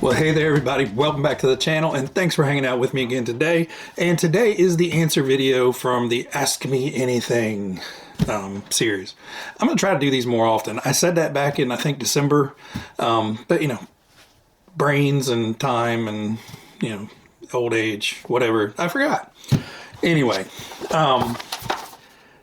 Well, hey there everybody, welcome back to the channel and thanks for hanging out with me again today. And today is the answer video from the Ask Me Anything series. I'm going to try to do these more often. I said that back in, I think, December, but you know, brains and time and, you know, old age, whatever, I forgot. Anyway,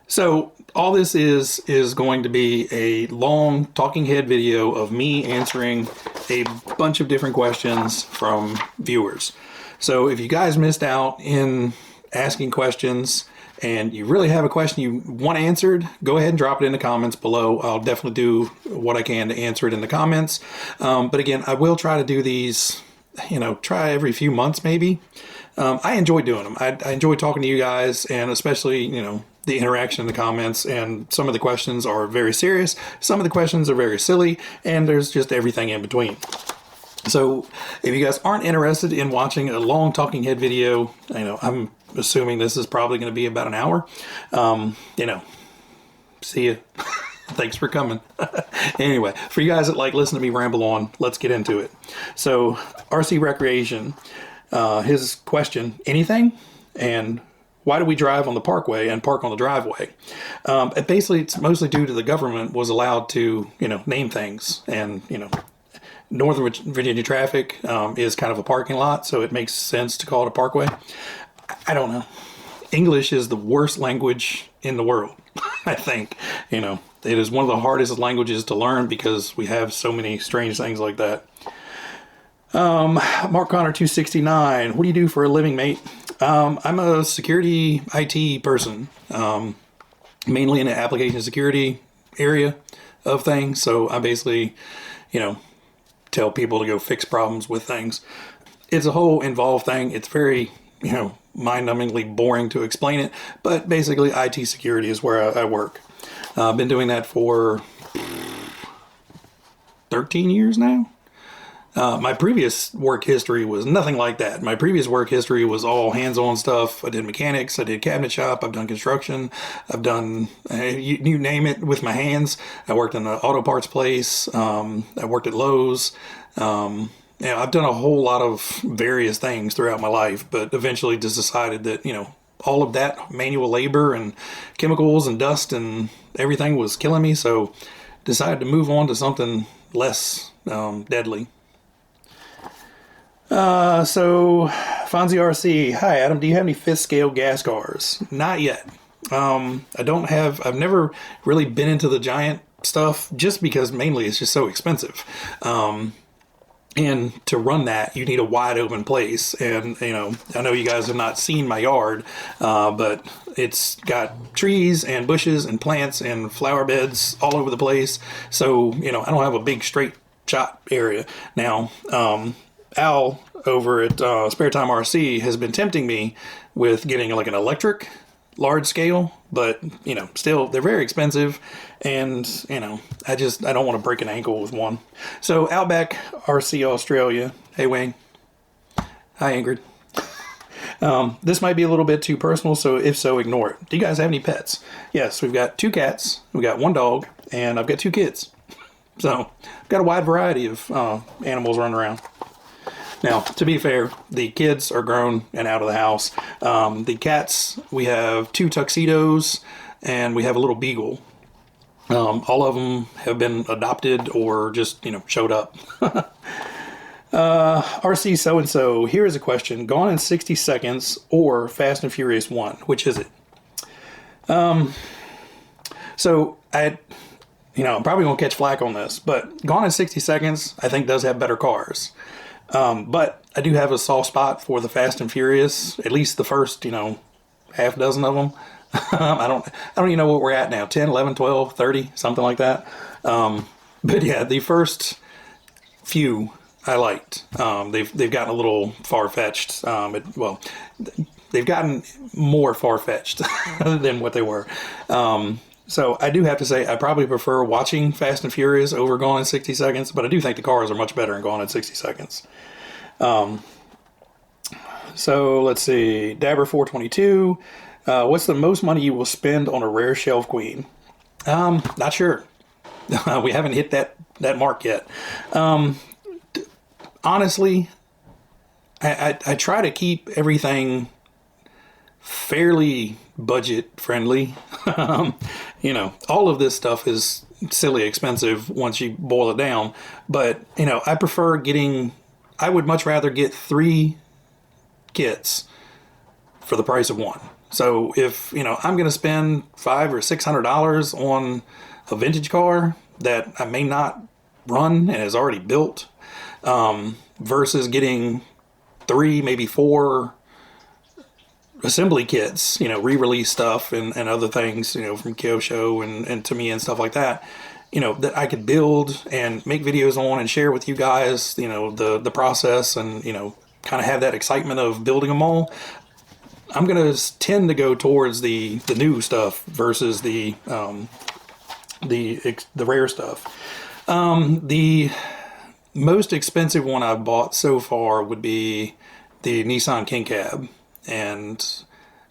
so all this is going to be a long talking head video of me answering a bunch of different questions from viewers. So if you guys missed out in asking questions and you really have a question you want answered, go ahead and drop it in the comments below. I'll definitely do what I can to answer it in the comments. But again, I will try to do these, you know, try every few months maybe. I enjoy doing them. I enjoy talking to you guys, and especially, you know, the interaction in the comments. And some of the questions are very serious, some of the questions are very silly, and there's just everything in between. So if you guys aren't interested in watching a long talking head video, you know, I'm assuming this is probably going to be about an hour. You know, see you. Thanks for coming. Anyway, for you guys that like listen to me ramble on, let's get into it. So RC Recreation, his question, anything? And why do we drive on the parkway and park on the driveway? Basically, it's mostly due to the government was allowed to, you know, name things. And, you know, Northern Virginia traffic is kind of a parking lot, so it makes sense to call it a parkway. I don't know. English is the worst language in the world, I think. You know, it is one of the hardest languages to learn because we have so many strange things like that. Mark Connor 269, what do you do for a living, mate? I'm a security IT person, mainly in the application security area of things. So I basically, you know, tell people to go fix problems with things. It's a whole involved thing. It's very, you know, mind-numbingly boring to explain it, but basically IT security is where I work. I've been doing that for 13 years now. My previous work history was nothing like that. My previous work history was all hands-on stuff. I did mechanics, I did cabinet shop, I've done construction, I've done, you name it, with my hands. I worked in an auto parts place, I worked at Lowe's. You know, I've done a whole lot of various things throughout my life, but eventually just decided that, you know, all of that manual labor and chemicals and dust and everything was killing me, so decided to move on to something less deadly. So Fonzie RC, hi Adam, do you have any 5th scale gas cars? Not yet. I've never really been into the giant stuff just because mainly it's just so expensive. And to run that, you need a wide open place. And, you know, I know you guys have not seen my yard, but it's got trees and bushes and plants and flower beds all over the place. So, you know, I don't have a big straight shot area. Now, Al over at Spare Time RC has been tempting me with getting like an electric large scale, but, you know, still they're very expensive, and, you know, I don't want to break an ankle with one. So Outback RC Australia, hey Wayne, hi Ingrid. This might be a little bit too personal, so if so, ignore it. Do you guys have any pets? Yes, we've got 2 cats, we've got 1 dog, and I've got 2 kids. So I've got a wide variety of animals running around. Now, to be fair, the kids are grown and out of the house. The cats, we have 2 tuxedos, and we have a little beagle. All of them have been adopted or just, you know, showed up. RC so-and-so, here is a question. Gone in 60 Seconds or Fast and Furious 1? Which is it? So, you know, I'm probably going to catch flack on this, but Gone in 60 Seconds, I think, does have better cars. But I do have a soft spot for the Fast and Furious, at least the first, you know, half dozen of them. I don't even know what we're at now, 10, 11, 12, 30, something like that. But yeah, the first few I liked. They've gotten a little far-fetched. Well, they've gotten more far-fetched than what they were. So I do have to say I probably prefer watching Fast and Furious over Gone in 60 Seconds, but I do think the cars are much better in Gone in 60 Seconds. So let's see, Dabber 422. What's the most money you will spend on a rare shelf queen? Not sure. We haven't hit that mark yet. honestly, I try to keep everything fairly budget friendly. You know, all of this stuff is silly expensive once you boil it down. But, you know, I would much rather get 3 kits for the price of 1. So if, you know, I'm going to spend $500 or $600 on a vintage car that I may not run and is already built, versus getting 3, maybe 4 assembly kits, you know, re-release stuff and other things, you know, from Kyosho and Tamiya and stuff like that, you know, that I could build and make videos on and share with you guys, you know, the process and, you know, kind of have that excitement of building them all. I'm going to tend to go towards the new stuff versus the rare stuff. The most expensive one I've bought so far would be the Nissan King Cab, and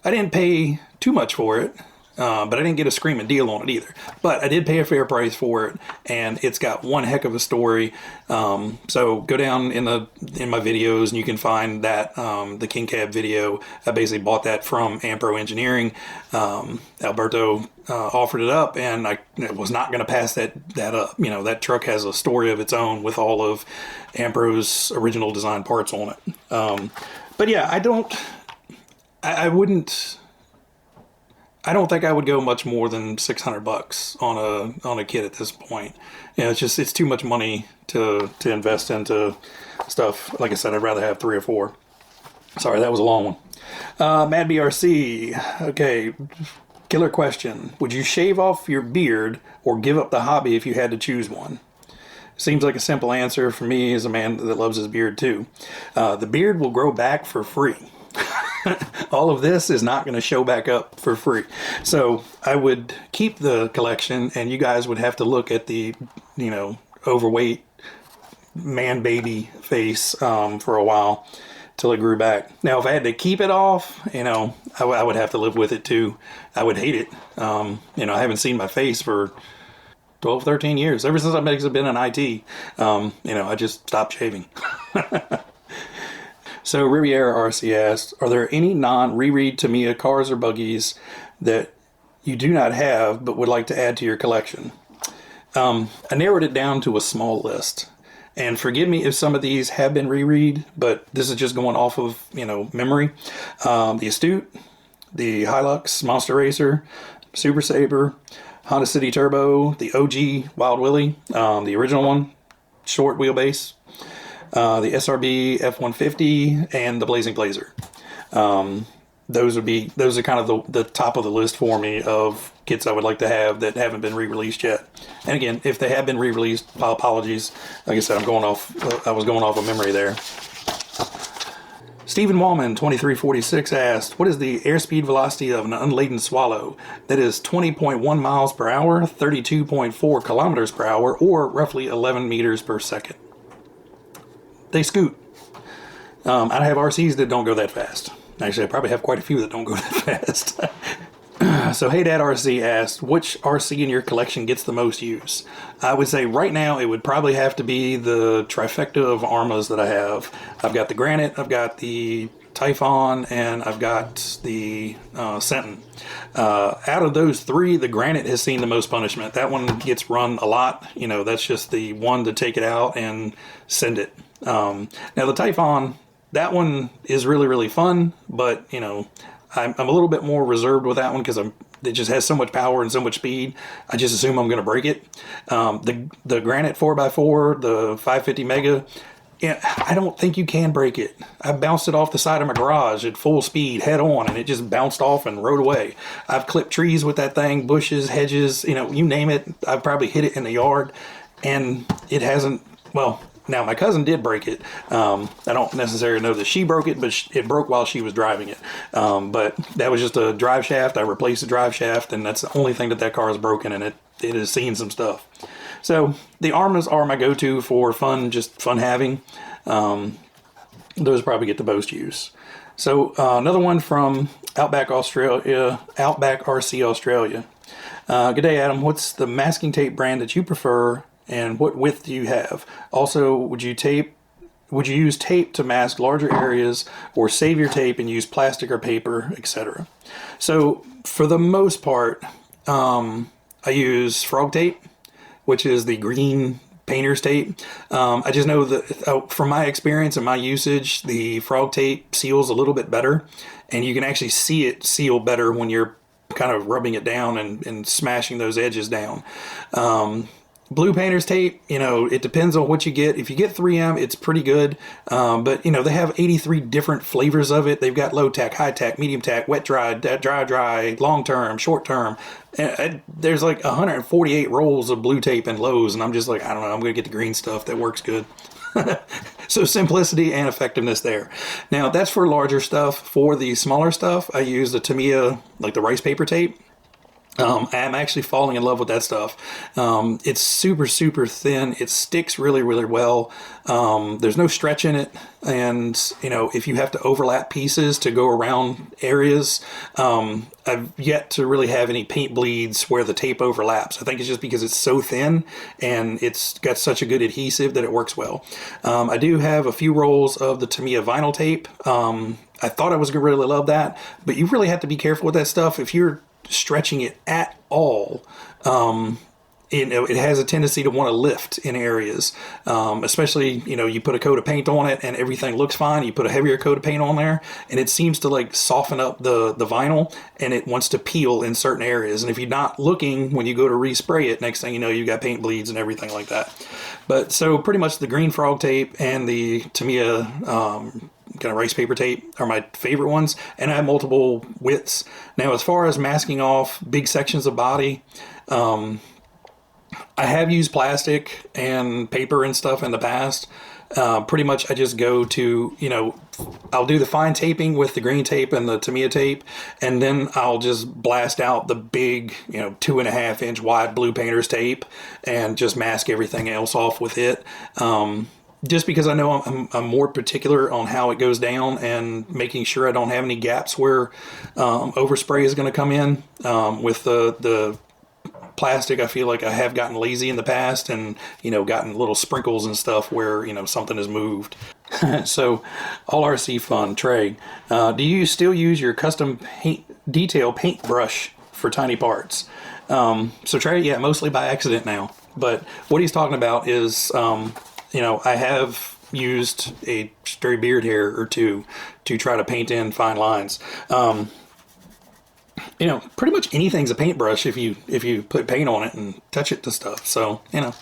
I didn't pay too much for it, but I didn't get a screaming deal on it either. But I did pay a fair price for it, and it's got one heck of a story. So go down in my videos, and you can find that the King Cab video. I basically bought that from Ampro Engineering. Alberto offered it up, and I was not going to pass that up. You know, that truck has a story of its own with all of Ampro's original design parts on it. But yeah, I don't think I would go much more than $600 on a kit at this point. You know, it's too much money to invest into stuff. Like I said, I'd rather have 3 or 4. Sorry, that was a long one. Mad BRC. Okay, killer question. Would you shave off your beard or give up the hobby if you had to choose one? Seems like a simple answer for me as a man that loves his beard too. The beard will grow back for free. All of this is not going to show back up for free. So I would keep the collection, and you guys would have to look at the, you know, overweight man baby face for a while till it grew back. Now, if I had to keep it off, you know, I would have to live with it too. I would hate it. You know, I haven't seen my face for 12, 13 years. Ever since I've been in IT, you know, I just stopped shaving. So Riviera RC asked, are there any non-reread Tamiya cars or buggies that you do not have but would like to add to your collection? I narrowed it down to a small list. And forgive me if some of these have been reread, but this is just going off of, you know, memory. The Astute, the Hilux Monster Racer, Super Sabre, Honda City Turbo, the OG Wild Willie, the original one, short wheelbase, the SRB F-150, and the Blazing Blazer. Those are kind of the top of the list for me of kits I would like to have that haven't been re-released yet. And again, if they have been re-released, apologies. Like I said, I was going off of memory there. Stephen Walman, 2346, asked, what is the airspeed velocity of an unladen Swallow that is 20.1 miles per hour, 32.4 kilometers per hour, or roughly 11 meters per second? They scoot. I have RCs that don't go that fast. Actually, I probably have quite a few that don't go that fast. So Hey Dad RC asked, which RC in your collection gets the most use? I would say right now it would probably have to be the trifecta of Armas that I have. I've got the Granite, I've got the Typhon, and I've got the Senton. Out of those 3, the Granite has seen the most punishment. That one gets run a lot. You know, that's just the one to take it out and send it. Now the Typhon, that one is really, really fun, but, you know, I'm a little bit more reserved with that one because it just has so much power and so much speed. I just assume I'm going to break it. The Granite 4x4, the 550 Mega, yeah, I don't think you can break it. I bounced it off the side of my garage at full speed, head on, and it just bounced off and rode away. I've clipped trees with that thing, bushes, hedges, you know, you name it. I've probably hit it in the yard, and it hasn't, well, now, my cousin did break it. I don't necessarily know that she broke it, but it broke while she was driving it. But that was just a drive shaft. I replaced the drive shaft, and that's the only thing that car is broken, and it has seen some stuff. So the Armas are my go-to for fun, just fun having. Those probably get the most use. So another one from Outback RC Australia. Good day, Adam. What's the masking tape brand that you prefer? And what width do you have? Also, would you tape would you use tape to mask larger areas or save your tape and use plastic or paper, etc.? So for the most part, I use frog tape, which is the green painter's tape. I just know that from my experience and my usage, the frog tape seals a little bit better, and you can actually see it seal better when you're kind of rubbing it down and smashing those edges down. Blue painter's tape, you know, it depends on what you get. If you get 3M, it's pretty good. But, you know, they have 83 different flavors of it. They've got low tack, high tack, medium tack, wet dry, dry, long term, short term. And there's like 148 rolls of blue tape and Lowe's, and I'm just like, I don't know, I'm going to get the green stuff that works good. So simplicity and effectiveness there. Now, that's for larger stuff. For the smaller stuff, I use the Tamiya, like the rice paper tape. I'm actually falling in love with that stuff. It's super, super thin. It sticks really, really well. There's no stretch in it. And, you know, if you have to overlap pieces to go around areas, I've yet to really have any paint bleeds where the tape overlaps. I think it's just because it's so thin and it's got such a good adhesive that it works well. I do have a few rolls of the Tamiya vinyl tape. I thought I was going to really love that, but you really have to be careful with that stuff. If you're stretching it at all, it has a tendency to want to lift in areas, especially, you know, you put a coat of paint on it and everything looks fine. You put a heavier coat of paint on there and it seems to like soften up the vinyl, and it wants to peel in certain areas. And if you're not looking when you go to respray it, next thing you know, you got paint bleeds and everything like that. But so pretty much the green frog tape and the Tamiya kind of rice paper tape are my favorite ones, and I have multiple widths. Now, as far as masking off big sections of body, I have used plastic and paper and stuff in the past. Pretty much I just go to, you know, I'll do the fine taping with the green tape and the Tamiya tape, and then I'll just blast out the big, you know, 2.5 inch wide blue painter's tape and just mask everything else off with it. Just because I know I'm more particular on how it goes down and making sure I don't have any gaps where overspray is going to come in. With the plastic, I feel like I have gotten lazy in the past and, you know, gotten little sprinkles and stuff where, you know, something has moved. So, all RC fun. Trey, do you still use your custom detail paintbrush for tiny parts? So Trey, yeah, mostly by accident now. But what he's talking about is... you know, I have used a stray beard hair or two to try to paint in fine lines. You know, pretty much anything's a paintbrush if you put paint on it and touch it to stuff. So, you know,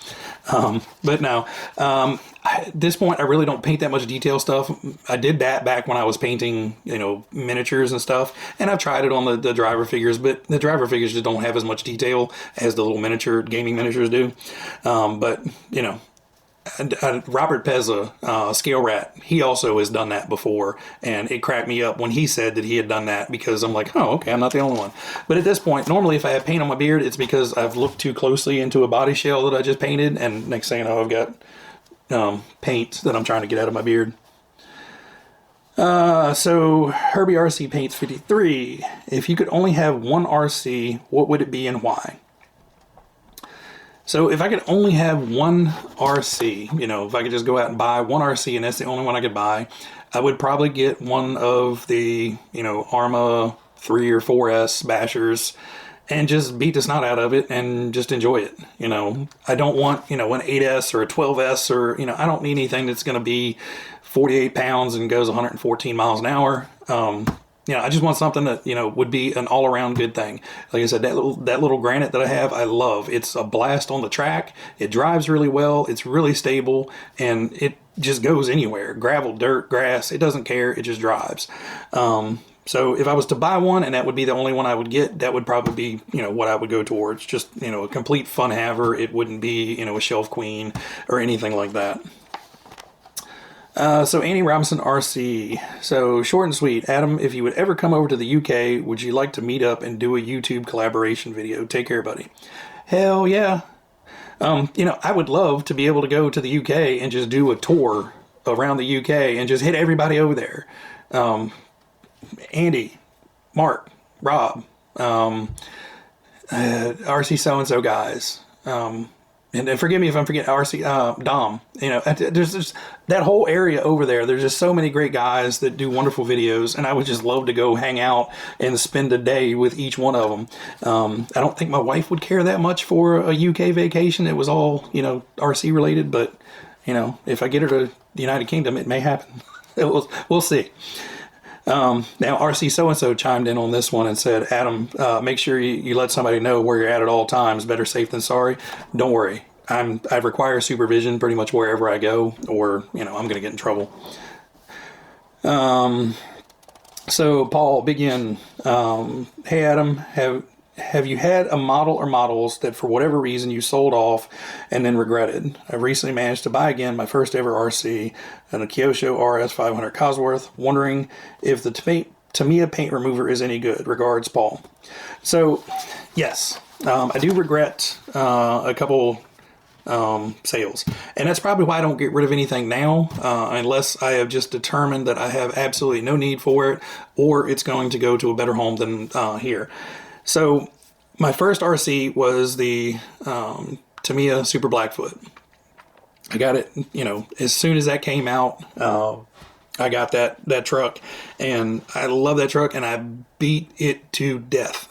but no, at this point, I really don't paint that much detail stuff. I did that back when I was painting, you know, miniatures and stuff, and I've tried it on the driver figures, but the driver figures just don't have as much detail as the little miniature gaming miniatures do. But, you know, Robert Pezza, Scale Rat, he also has done that before, and it cracked me up when he said that he had done that, because I'm like, oh, okay, I'm not the only one. But at this point, normally if I have paint on my beard, it's because I've looked too closely into a body shell that I just painted, and next thing you know, I've got paint that I'm trying to get out of my beard. So Herbie RC Paints 53. If you could only have one RC, what would it be and why? So if I could only have one RC, you know, if I could just go out and buy one RC and that's the only one I could buy, I would probably get one of the, you know, Arma 3 or 4S bashers and just beat the snot out of it and just enjoy it. You know, I don't want, you know, an 8S or a 12S or, you know, I don't need anything that's going to be 48 pounds and goes 114 miles an hour. You know, I just want something that, you know, would be an all-around good thing. Like I said, that little Granite that I have, I love. It's a blast on the track. It drives really well. It's really stable, and it just goes anywhere. Gravel, dirt, grass, it doesn't care. It just drives. So if I was to buy one and that would be the only one I would get, that would probably be, you know, what I would go towards. Just, you know, a complete fun haver. It wouldn't be, you know, a shelf queen or anything like that. So Annie Robinson RC. So short and sweet. Adam, if you would ever come over to the UK, would you like to meet up and do a YouTube collaboration video? Take care, buddy. Hell yeah. You know, I would love to be able to go to the UK and just do a tour around the UK and just hit everybody over there. Andy, Mark, Rob, RC so-and-so guys. and forgive me if I'm forgetting RC Dom. You know, there's just that whole area over there. There's just so many great guys that do wonderful videos, and I would just love to go hang out and spend a day with each one of them. I don't think my wife would care that much for a UK vacation. It was all, you know, RC related, but you know, if I get her to the United Kingdom, it may happen. We'll see. Now, RC so-and-so chimed in on this one and said, Adam, make sure you let somebody know where you're at all times. Better safe than sorry. Don't worry. I require supervision pretty much wherever I go, or, you know, I'm going to get in trouble. So, Paul, begin. Hey, Adam, have you had a model or models that for whatever reason you sold off and then regretted? I recently managed to buy again my first ever RC, and a Kyosho RS 500 Cosworth, wondering if the Tamiya paint remover is any good. Regards, Paul. So, yes, I do regret a couple sales, and that's probably why I don't get rid of anything now, unless I have just determined that I have absolutely no need for it, or it's going to go to a better home than here. So my first RC was the Tamiya Super Blackfoot. I got it, you know, as soon as that came out. I got that truck, and I love that truck, and I beat it to death.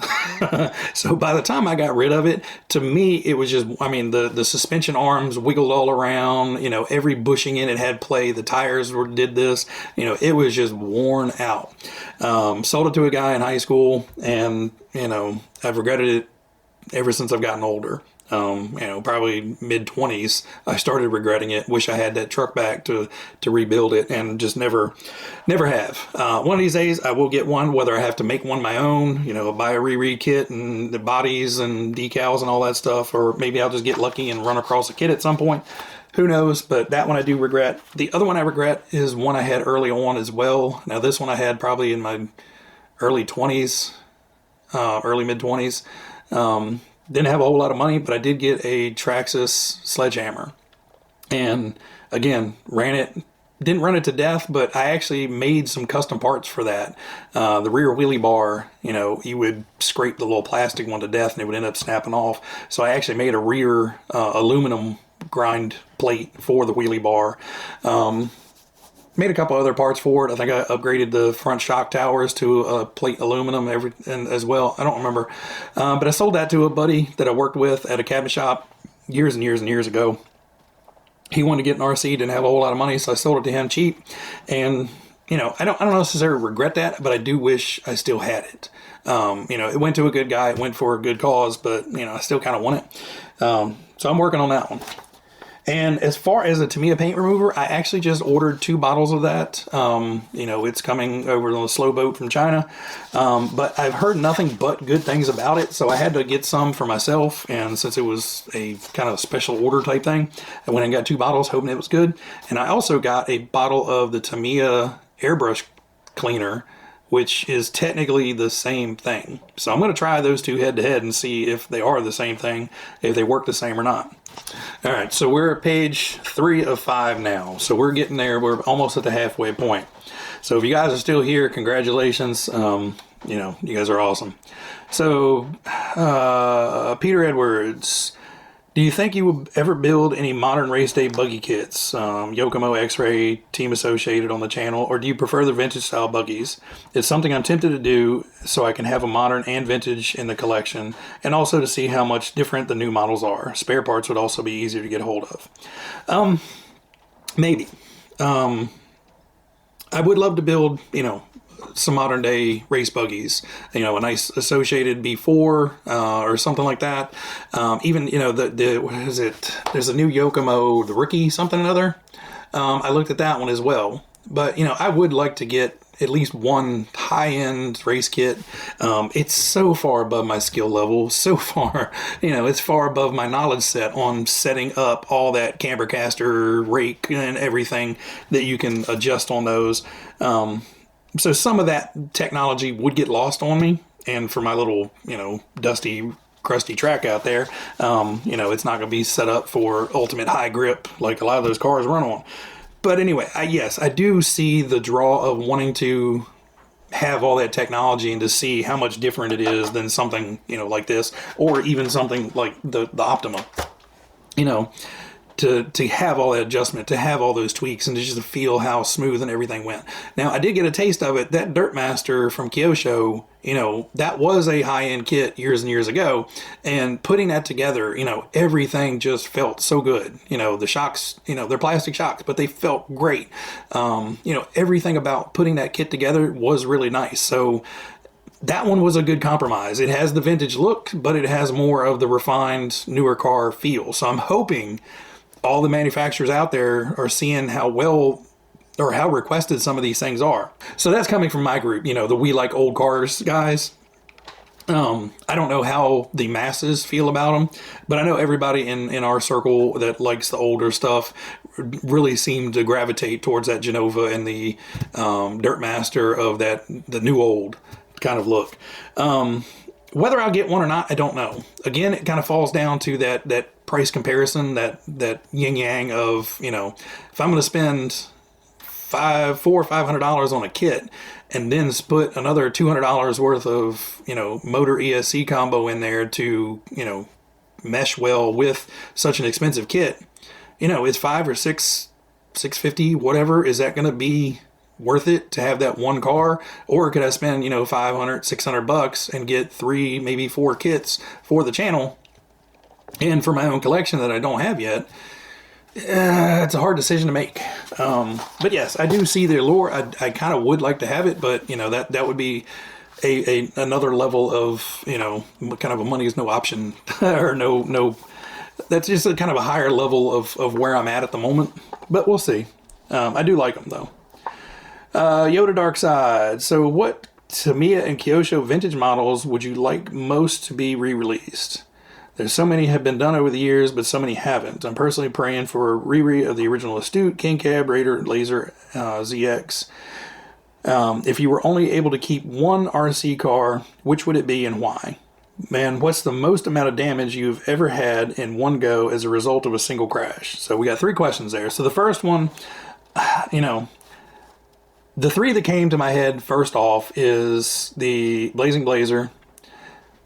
So by the time I got rid of it, to me, it was just, I mean, the suspension arms wiggled all around, you know, every bushing in it had play, the tires did this, you know, it was just worn out. Sold it to a guy in high school, and, you know, I've regretted it ever since I've gotten older. You know, probably mid-20s, I started regretting it. Wish I had that truck back to rebuild it, and just never have. One of these days, I will get one, whether I have to make one my own, you know, buy a re-read kit and the bodies and decals and all that stuff, or maybe I'll just get lucky and run across a kit at some point. Who knows? But that one I do regret. The other one I regret is one I had early on as well. Now, this one I had probably in my early 20s, early mid-20s. Didn't have a whole lot of money, but I did get a Traxxas sledgehammer. And again, didn't run it to death, but I actually made some custom parts for that. The rear wheelie bar, you know, you would scrape the little plastic one to death and it would end up snapping off. So I actually made a rear aluminum grind plate for the wheelie bar. Made a couple other parts for it. I think I upgraded the front shock towers to a plate aluminum and as well. I don't remember. But I sold that to a buddy that I worked with at a cabinet shop years and years and years ago. He wanted to get an RC, didn't have a whole lot of money, so I sold it to him cheap. And, you know, I don't necessarily regret that, but I do wish I still had it. You know, it went to a good guy, it went for a good cause, but, you know, I still kind of want it. So I'm working on that one. And as far as a Tamiya paint remover, I actually just ordered 2 bottles of that. You know, it's coming over on a slow boat from China. But I've heard nothing but good things about it, so I had to get some for myself. And since it was a kind of special order type thing, I went and got 2 bottles, hoping it was good. And I also got a bottle of the Tamiya airbrush cleaner, which is technically the same thing. So I'm going to try those 2 head to head and see if they are the same thing, if they work the same or not. All right, so we're at page 3 of 5 now. So we're getting there. We're almost at the halfway point. So if you guys are still here, congratulations. You know, you guys are awesome. So Peter Edwards, do you think you would ever build any modern race day buggy kits? Yokomo, X-Ray, Team Associated on the channel, or do you prefer the vintage style buggies? It's something I'm tempted to do so I can have a modern and vintage in the collection, and also to see how much different the new models are. Spare parts would also be easier to get a hold of. Maybe. I would love to build, you know, some modern day race buggies, you know, a nice Associated B4 or something like that. Even, you know, what is it? There's a new Yokomo, the Rookie something or other. I looked at that one as well. But, you know, I would like to get at least one high-end race kit. It's so far above my skill level, so far, you know, it's far above my knowledge set on setting up all that camber caster, rake, and everything that you can adjust on those. So some of that technology would get lost on me, and for my little, you know, dusty, crusty track out there, you know, it's not going to be set up for ultimate high grip like a lot of those cars run on. But anyway, yes, I do see the draw of wanting to have all that technology and to see how much different it is than something, you know, like this, or even something like the Optima. you know, to have all that adjustment, to have all those tweaks, and to just feel how smooth and everything went. Now, I did get a taste of it. That Dirtmaster from Kyosho, you know, that was a high-end kit years and years ago, and putting that together, you know, everything just felt so good. You know, the shocks, you know, they're plastic shocks, but they felt great. You know, everything about putting that kit together was really nice. So that one was a good compromise. It has the vintage look, but it has more of the refined, newer car feel. So I'm hoping all the manufacturers out there are seeing how well or how requested some of these things are. So that's coming from my group, you know, the We Like Old Cars guys. I don't know how the masses feel about them, but I know everybody in our circle that likes the older stuff really seem to gravitate towards that Genova and the Dirtmaster of the new old kind of look. Whether I'll get one or not, I don't know. Again, it kind of falls down to that price comparison, that yin yang of, you know, if I'm going to spend $400 or $500 on a kit and then put another $200 worth of, you know, motor ESC combo in there to, you know, mesh well with such an expensive kit, you know, is $500 or $650, whatever, is that going to be worth it to have that one car? Or could I spend, you know, $500, $600 and get 3, maybe 4 kits for the channel and for my own collection that I don't have yet? It's a hard decision to make. But yes, I do see the allure. I kind of would like to have it, but you know, that would be another level of, you know, kind of a money is no option or no. That's just a kind of a higher level of where I'm at the moment, but we'll see. I do like them though. Yoda Dark Side. So what Tamiya and Kyosho vintage models would you like most to be re-released? There's so many have been done over the years, but so many haven't. I'm personally praying for a re of the original Astute, King Cab, Raider, Laser, ZX. If you were only able to keep one RC car, which would it be and why? Man, what's the most amount of damage you've ever had in one go as a result of a single crash? So we got 3 questions there. So the first one, you know, the 3 that came to my head first off is the Blazing Blazer.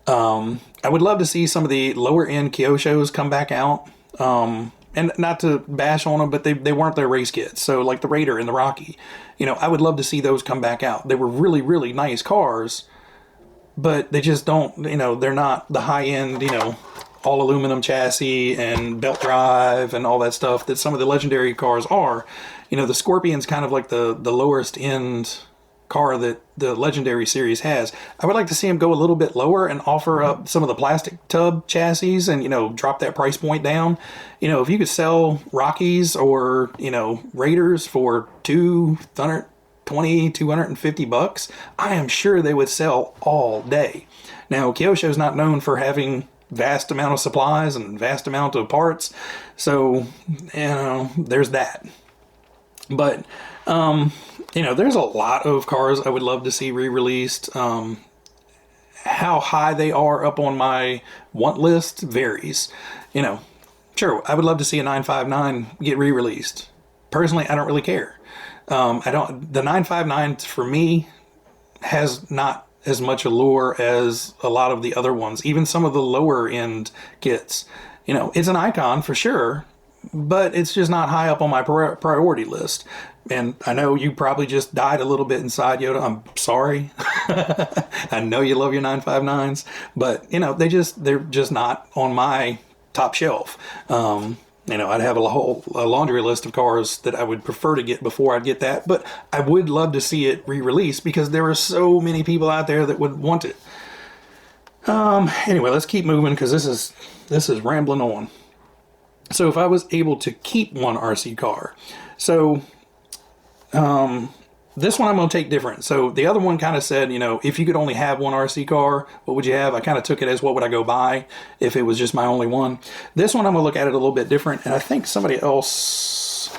I would love to see some of the lower end Kyoshos come back out. And not to bash on them, but they weren't their race kits. So like the Raider and the Rocky, you know, I would love to see those come back out. They were really, really nice cars, but they just don't, you know, they're not the high end, you know, all aluminum chassis and belt drive and all that stuff that some of the legendary cars are. You know, the Scorpion's kind of like the lowest end car that the legendary series has. I would like to see them go a little bit lower and offer up some of the plastic tub chassis and, you know, drop that price point down. You know, if you could sell Rockies or, you know, Raiders for $220, $250, I am sure they would sell all day. Now, Kyosho's not known for having vast amount of supplies and vast amount of parts, so, you know, there's that. But you know, there's a lot of cars I would love to see re-released. How high they are up on my want list varies. You know, sure, I would love to see a 959 get re-released. Personally, I don't really care. The 959 for me has not as much allure as a lot of the other ones, even some of the lower end kits. You know, it's an icon for sure, but it's just not high up on my priority list. And I know you probably just died a little bit inside, Yoda. I'm sorry. I know you love your 959s, but you know, they're just not on my top shelf. You know, I'd have a laundry list of cars that I would prefer to get before I'd get that, but I would love to see it re-released because there are so many people out there that would want it. Anyway, let's keep moving because this is rambling on. So if I was able to keep one RC car, so this one I'm going to take different. So the other one kind of said, you know, if you could only have one RC car, what would you have? I kind of took it as what would I go buy if it was just my only one. This one I'm going to look at it a little bit different. And I think somebody else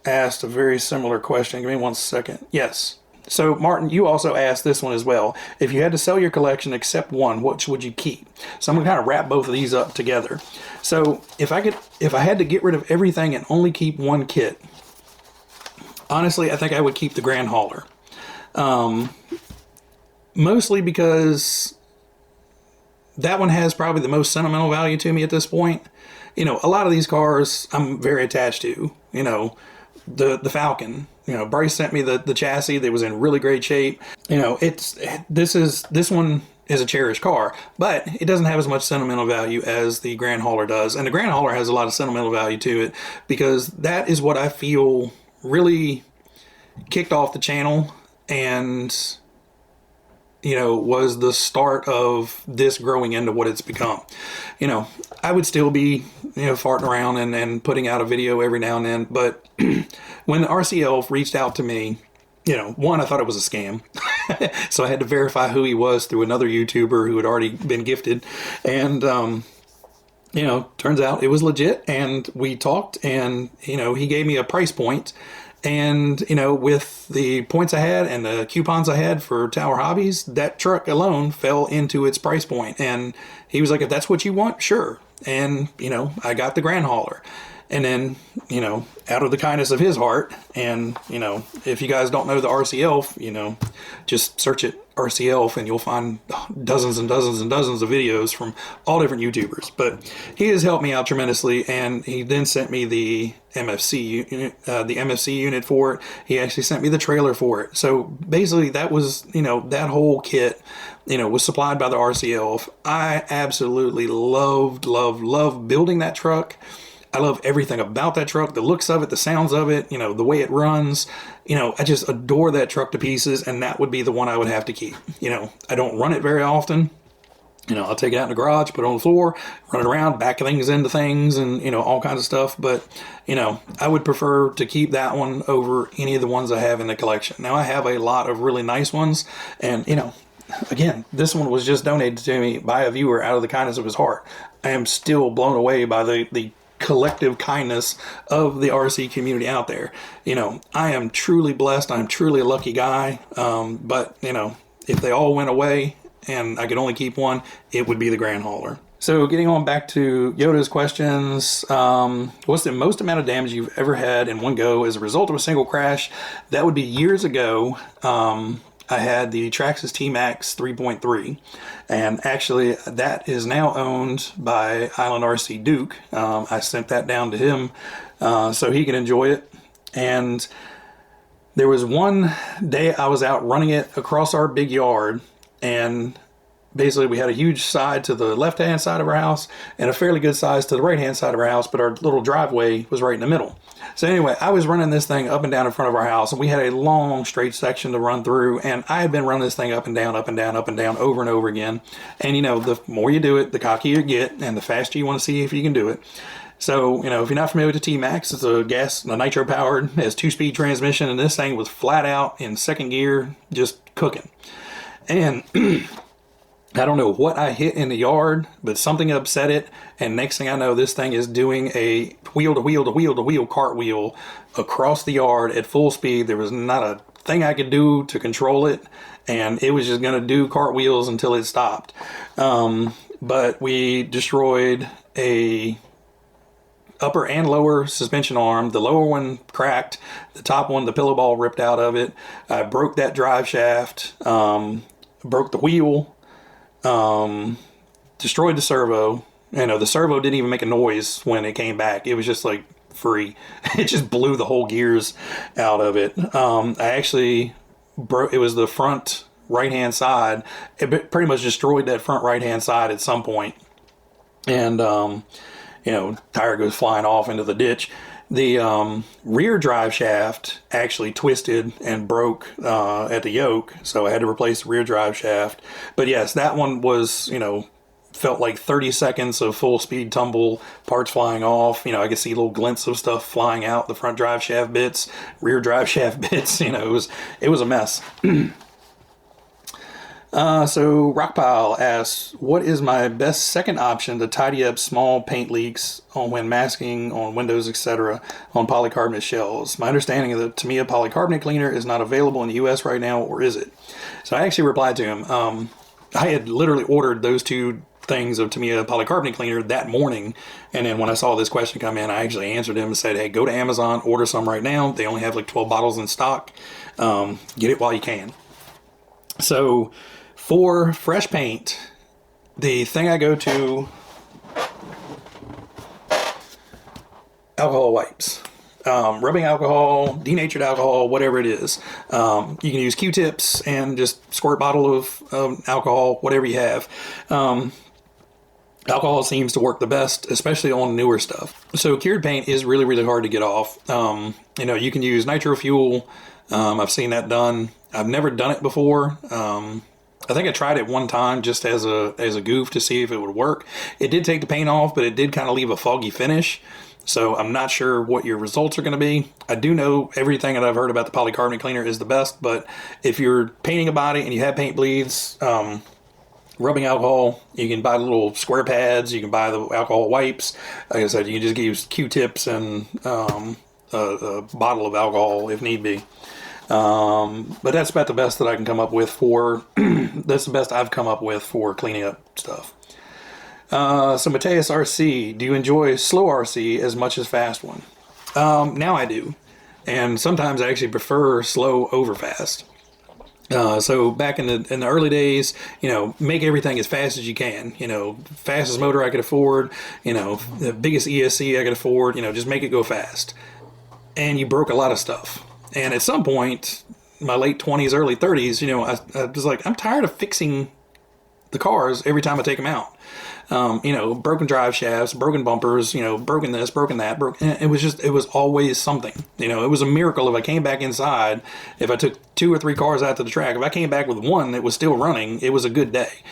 asked a very similar question. Give me one second. Yes. So Martin, you also asked this one as well. If you had to sell your collection except one, which would you keep? So I'm going to kind of wrap both of these up together. So if I had to get rid of everything and only keep one kit, honestly, I think I would keep the Grand Hauler. Mostly because that one has probably the most sentimental value to me at this point. You know, a lot of these cars I'm very attached to. You know, the Falcon. You know, Bryce sent me the chassis that was in really great shape. You know, this one is a cherished car, but it doesn't have as much sentimental value as the Grand Hauler does. And the Grand Hauler has a lot of sentimental value to it because that is what I feel really kicked off the channel and, you know, was the start of this growing into what it's become. You know, I would still be, you know, farting around and putting out a video every now and then, but when the RCL reached out to me, you know, one, I thought it was a scam. So I had to verify who he was through another YouTuber who had already been gifted. And, you know, turns out it was legit. And we talked and, you know, he gave me a price point. And, you know, with the points I had and the coupons I had for Tower Hobbies, that truck alone fell into its price point. And he was like, if that's what you want, sure. And, you know, I got the Grand Hauler. And then, you know, out of the kindness of his heart, and, you know, if you guys don't know the RCL, you know, just search it RCL and you'll find dozens and dozens and dozens of videos from all different YouTubers. But he has helped me out tremendously, and he then sent me the MFC unit for it. He actually sent me the trailer for it. So basically that was, you know, that whole kit, you know, was supplied by the RCL. I absolutely loved building that truck. I love everything about that truck, the looks of it, the sounds of it, you know, the way it runs. You know, I just adore that truck to pieces, and that would be the one I would have to keep. You know, I don't run it very often. You know, I'll take it out in the garage, put it on the floor, run it around, back things into things, and, you know, all kinds of stuff. But, you know, I would prefer to keep that one over any of the ones I have in the collection. Now, I have a lot of really nice ones, and, you know, again, this one was just donated to me by a viewer out of the kindness of his heart. I am still blown away by the collective kindness of the RC community out there. You know, I am truly blessed. I'm truly a lucky guy. But, you know, if they all went away and I could only keep one, it would be the Grand Hauler. So getting on back to Yoda's questions, what's the most amount of damage you've ever had in one go as a result of a single crash? That would be years ago. I had the Traxxas T-Max 3.3, and actually that is now owned by Island RC Duke. I sent that down to him so he can enjoy it. And there was one day I was out running it across our big yard, and basically we had a huge side to the left-hand side of our house and a fairly good size to the right-hand side of our house, but our little driveway was right in the middle. So anyway, I was running this thing up and down in front of our house, and we had a long straight section to run through, and I had been running this thing up and down, up and down, up and down over and over again. And, you know, the more you do it, the cockier you get, and the faster you want to see if you can do it. So, you know, if you're not familiar with the T-Max, it's a nitro powered, has 2-speed transmission, and this thing was flat out in second gear, just cooking. And I don't know what I hit in the yard, but something upset it, and next thing I know, this thing is doing a wheel-to-wheel-to-wheel-to-wheel cartwheel across the yard at full speed. There was not a thing I could do to control it, and it was just going to do cartwheels until it stopped. But we destroyed a upper and lower suspension arm. The lower one cracked. The top one, the pillow ball ripped out of it. I broke that drive shaft, broke the wheel, destroyed the servo. You know, the servo didn't even make a noise when it came back. It was just like free. It just blew the whole gears out of it. I actually broke, it was the front right-hand side. It pretty much destroyed that front right-hand side at some point. And, you know, tire goes flying off into the ditch. The rear drive shaft actually twisted and broke at the yoke, so I had to replace the rear drive shaft. But yes, that one was, you know, felt like 30 seconds of full speed tumble, parts flying off. You know, I could see little glints of stuff flying out, the front drive shaft bits, rear drive shaft bits. You know, it was a mess. So Rockpile asks, what is my best second option to tidy up small paint leaks when masking on windows, etc. on polycarbonate shells? My understanding of the Tamiya Polycarbonate Cleaner is not available in the US right now, or is it? So I actually replied to him. I had literally ordered those two things of Tamiya Polycarbonate Cleaner that morning, and then when I saw this question come in, I actually answered him and said, hey, go to Amazon, order some right now. They only have like 12 bottles in stock. Get it while you can. So for fresh paint, the thing I go to, alcohol wipes. Rubbing alcohol, denatured alcohol, whatever it is. You can use Q-tips and just squirt a bottle of alcohol, whatever you have. Alcohol seems to work the best, especially on newer stuff. So cured paint is really, really hard to get off. You know, you can use nitro fuel. I've seen that done. I've never done it before. I think I tried it one time just as a goof to see if it would work. It did take the paint off, but it did kind of leave a foggy finish. So I'm not sure what your results are going to be. I do know everything that I've heard about the polycarbonate cleaner is the best, but if you're painting a body and you have paint bleeds, rubbing alcohol, you can buy little square pads, you can buy the alcohol wipes. Like I said, you can just use Q-tips and a bottle of alcohol if need be. But that's about the best that I can come up with for, that's the best I've come up with for cleaning up stuff. So Mateus RC, do you enjoy slow RC as much as fast one? Now I do. And sometimes I actually prefer slow over fast. So back in the early days, you know, make everything as fast as you can, you know, fastest motor I could afford, you know, the biggest ESC I could afford, you know, just make it go fast. And you broke a lot of stuff. And at some point, my late 20s, early 30s, you know, I was like, I'm tired of fixing the cars every time I take them out. You know, broken drive shafts, broken bumpers, you know, broken this, broken that, it was always something. You know, it was a miracle if I came back inside, if I took 2 or 3 cars out to the track, if I came back with one that was still running, it was a good day.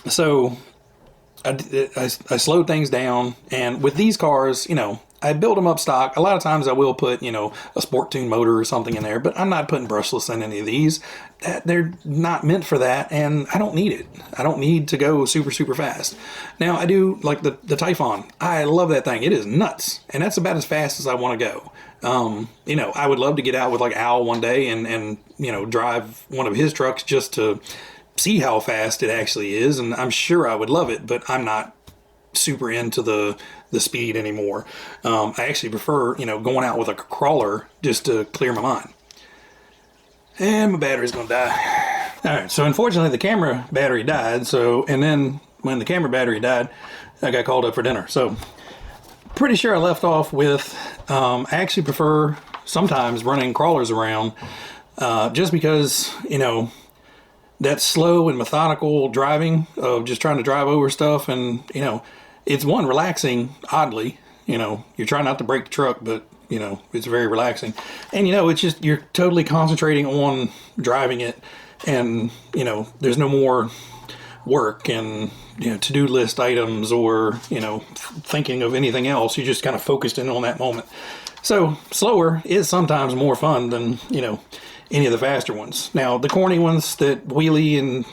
So I slowed things down, and with these cars, you know, I build them up stock. A lot of times I will put, you know, a sport tune motor or something in there, but I'm not putting brushless in any of these. They're not meant for that, and I don't need it. I don't need to go super, super fast. Now, I do like the Typhon. I love that thing. It is nuts, and that's about as fast as I want to go. You know, I would love to get out with like Al one day and you know, drive one of his trucks just to see how fast it actually is, and I'm sure I would love it, but I'm not super into the speed anymore. I actually prefer, you know, going out with a crawler just to clear my mind. And my battery's gonna die. All right, so unfortunately the camera battery died. So, and then when the camera battery died, I got called up for dinner. So pretty sure I left off with, I actually prefer sometimes running crawlers around, just because, you know, that slow and methodical driving of just trying to drive over stuff, and, you know, it's one, relaxing, oddly. You know, you're trying not to break the truck, but, you know, it's very relaxing. And, you know, it's just, you're totally concentrating on driving it, and, you know, there's no more work and, you know, to-do list items or, you know, thinking of anything else. You're just kind of focused in on that moment. So slower is sometimes more fun than, you know, any of the faster ones. Now, the corny ones that wheelie and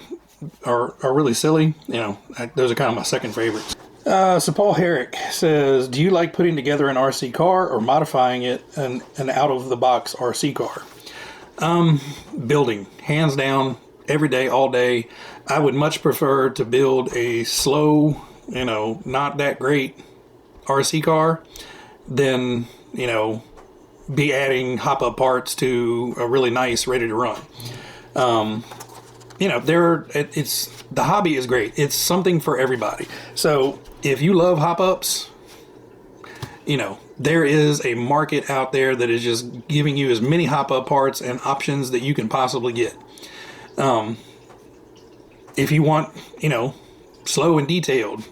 are really silly, you know, those are kind of my second favorites. So Paul Herrick says, do you like putting together an RC car or modifying it an out-of-the-box RC car? Building, hands down, every day, all day. I would much prefer to build a slow, you know, not that great RC car than, you know, be adding hop-up parts to a really nice, ready to run. You know, the hobby is great. It's something for everybody. So if you love hop-ups, you know, there is a market out there that is just giving you as many hop-up parts and options that you can possibly get. If you want, you know, slow and detailed,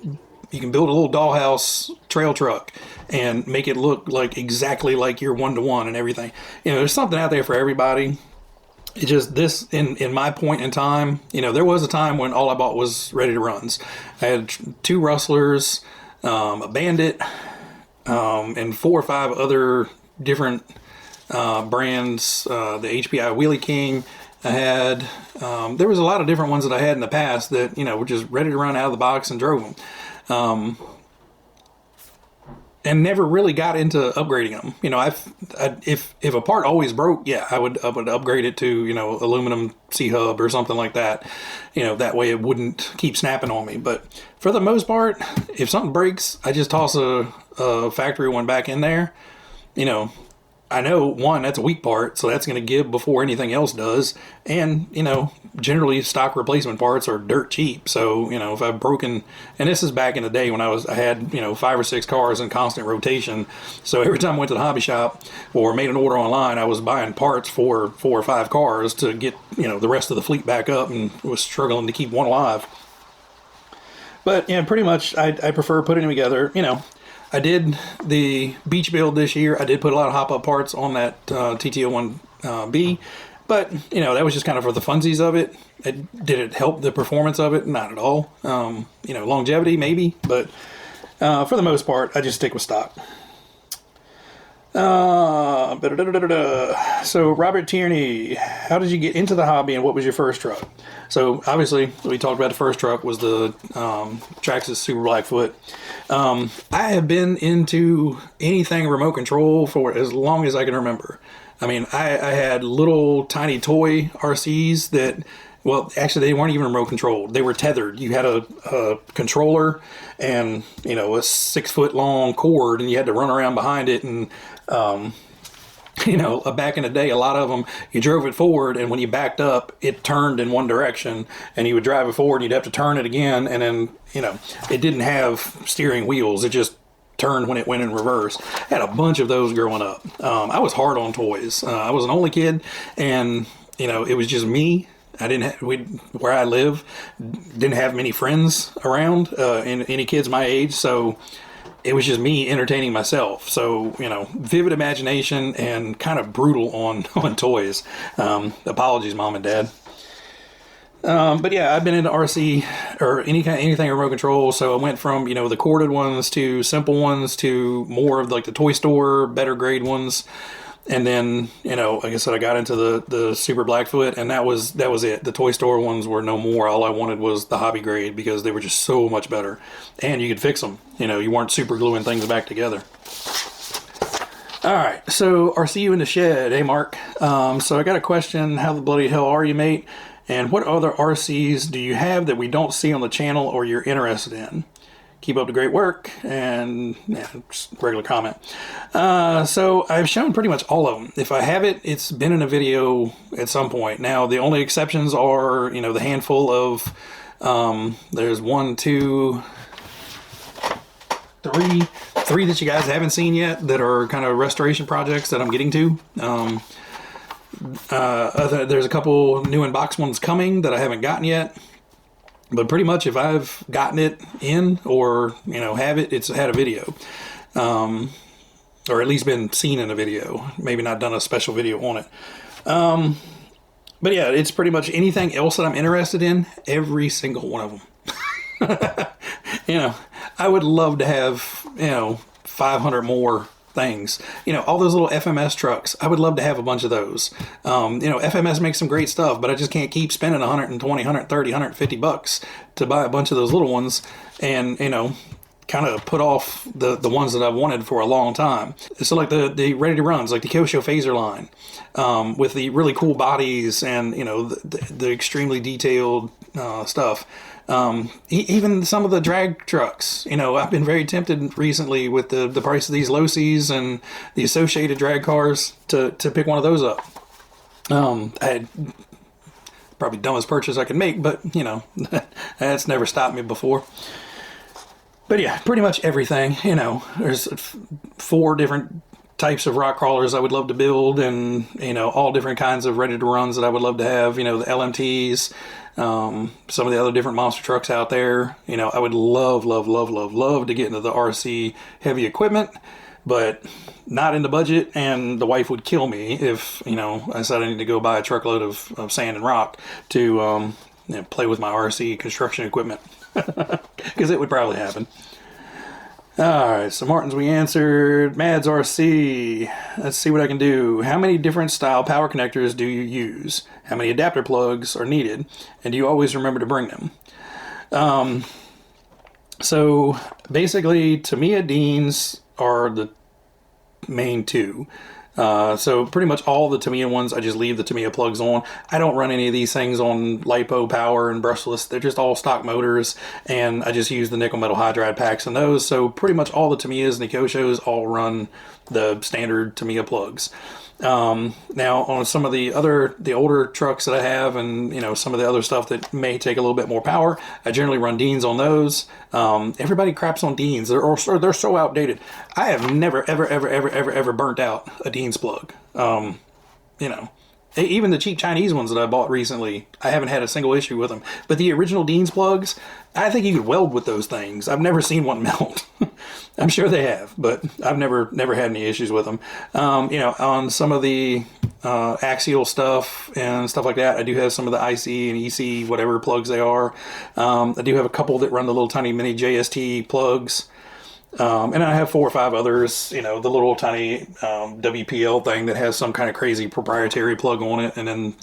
you can build a little dollhouse trail truck and make it look like exactly like your one-to-one and everything. You know, there's something out there for everybody. It just, this, in my point in time, you know, there was a time when all I bought was ready to runs. I had 2 Rustlers, a Bandit, and 4 or 5 other different brands. The HPI Wheelie King I had. There was a lot of different ones that I had in the past that, you know, were just ready to run out of the box and drove them. And never really got into upgrading them. You know, if a part always broke, yeah, I would upgrade it to, you know, aluminum C-hub or something like that. You know, that way it wouldn't keep snapping on me. But for the most part, if something breaks, I just toss a factory one back in there. You know, I know, one, that's a weak part, so that's going to give before anything else does. And, you know, generally stock replacement parts are dirt cheap. So, you know, if I've broken, and this is back in the day when I had, you know, 5 or 6 cars in constant rotation. So every time I went to the hobby shop or made an order online, I was buying parts for 4 or 5 cars to get, you know, the rest of the fleet back up, and was struggling to keep one alive. But, yeah, pretty much I prefer putting them together, you know. I did the beach build this year. I did put a lot of hop-up parts on that TT01B, but, you know, that was just kind of for the funsies of it. Did it help the performance of it? Not at all. You know, longevity, maybe, but for the most part, I just stick with stock. So, Robert Tierney, how did you get into the hobby and what was your first truck? So, obviously, we talked about the first truck was the Traxxas Super Blackfoot. I have been into anything remote control for as long as I can remember. I mean, I had little tiny toy RCs that, well, actually, they weren't even remote controlled. They were tethered. You had a controller and, you know, a 6-foot long cord, and you had to run around behind it. And, you know, back in the day, a lot of them, you drove it forward, and when you backed up, it turned in one direction, and you would drive it forward, and you'd have to turn it again, and then, you know, it didn't have steering wheels. It just turned when it went in reverse. I had a bunch of those growing up. I was hard on toys. I was an only kid, and, you know, it was just me. I didn't have, where I live, didn't have many friends around, and any kids my age, so it was just me entertaining myself. So, you know, vivid imagination and kind of brutal on toys. Apologies, Mom and Dad. But yeah, I've been into RC or anything remote control. So I went from, you know, the corded ones to simple ones to more of like the toy store, better grade ones. And then, you know, like I said, I got into the Super Blackfoot, and that was it. The toy store ones were no more. All I wanted was the hobby grade because they were just so much better. And you could fix them. You know, you weren't super gluing things back together. All right, so RCU in the shed. Hey, Mark. So I got a question. How the bloody hell are you, mate? And what other RCs do you have that we don't see on the channel or you're interested in? Keep up the great work, and yeah, just regular comment. So I've shown pretty much all of them. If I have it, it's been in a video at some point. Now, the only exceptions are, you know, the handful of, there's 1, 2, 3 that you guys haven't seen yet that are kind of restoration projects that I'm getting to. There's a couple new in-box ones coming that I haven't gotten yet. But pretty much if I've gotten it in or, you know, have it, it's had a video. Or at least been seen in a video. Maybe not done a special video on it. But yeah, it's pretty much anything else that I'm interested in. Every single one of them. You know, I would love to have, you know, 500 more things. You know, all those little FMS trucks, I would love to have a bunch of those. You know, FMS makes some great stuff, but I just can't keep spending 120, 130, 150 bucks to buy a bunch of those little ones and, you know, kind of put off the ones that I've wanted for a long time. So like the ready to runs, like the Kyosho phaser line, with the really cool bodies and, you know, the extremely detailed stuff. Even some of the drag trucks, you know, I've been very tempted recently with the price of these Locies and the associated drag cars to pick one of those up. I had probably dumbest purchase I could make, but, you know, that's never stopped me before. But yeah, pretty much everything, you know, there's 4 different types of rock crawlers I would love to build, and, you know, all different kinds of ready to runs that I would love to have, you know, the LMTs, some of the other different monster trucks out there. You know, I would love to get into the RC heavy equipment, but not in the budget, and the wife would kill me if, you know, I said I need to go buy a truckload of sand and rock to you know, play with my RC construction equipment, because it would probably happen. Alright, so Martins we answered. Mads RC. Let's see what I can do. How many different style power connectors do you use? How many adapter plugs are needed? And do you always remember to bring them? So basically, Tamiya Deans are the main 2. So pretty much all the Tamiya ones, I just leave the Tamiya plugs on. I don't run any of these things on LiPo power and brushless. They're just all stock motors, and I just use the nickel metal hydride packs in those. So pretty much all the Tamiyas and the Kyoshos all run the standard Tamiya plugs. Now on some of the older trucks that I have, and some of the other stuff that may take a little bit more power, I generally run Deans on those. Everybody craps on Deans. They're so outdated. I have never ever burnt out a Deans plug. Even the cheap Chinese ones that I bought recently, I haven't had a single issue with them. But the original Deans plugs, I think you could weld with those things. I've never seen one melt. I'm sure they have, but I've never had any issues with them. On some of the Axial stuff and stuff like that, I do have some of the IC and EC, whatever plugs they are. I do have a couple that run the little tiny mini JST plugs. And I have 4 or 5 others, the little tiny WPL thing that has some kind of crazy proprietary plug on it, and then